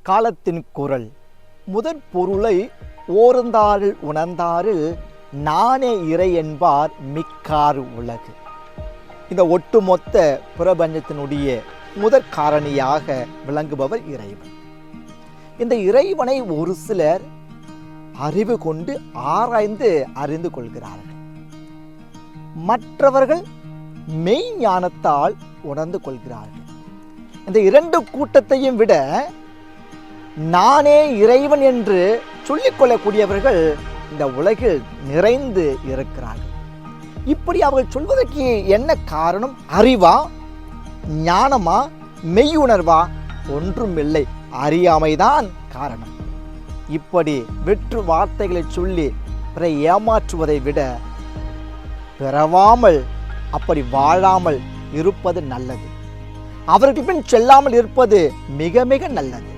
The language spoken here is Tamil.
காலத்தின் குரல் முதற் பொருளை ஓர்ந்தாரில் உணர்ந்தாரில் நானே இறை என்பார் மிக்காறு உலகு. இந்த ஒட்டுமொத்த பிரபஞ்சத்தினுடைய முதற் காரணியாக விளங்குபவர் இறைவன். இந்த இறைவனை ஒரு சிலர் அறிவு கொண்டு ஆராய்ந்து அறிந்து கொள்கிறார்கள். மற்றவர்கள் மெய்ஞானத்தால் உணர்ந்து கொள்கிறார்கள். இந்த இரண்டு கூட்டத்தையும் விட நானே இறைவன் என்று சொல்லிக்கொள்ளக்கூடியவர்கள் இந்த உலகில் நிறைந்து இருக்கிறார்கள். இப்படி அவர்கள் சொல்வதற்கு என்ன காரணம்? அறிவா, ஞானமா, மெய்யுணர்வா? ஒன்றுமில்லை, அறியாமைதான் காரணம். இப்படி வெற்று வார்த்தைகளை சொல்லி பிறரை ஏமாற்றுவதை விட பிறவாமல் அப்படி வாழாமல் இருப்பது நல்லது. அவருக்கு பின் செல்லாமல் இருப்பது மிக மிக நல்லது.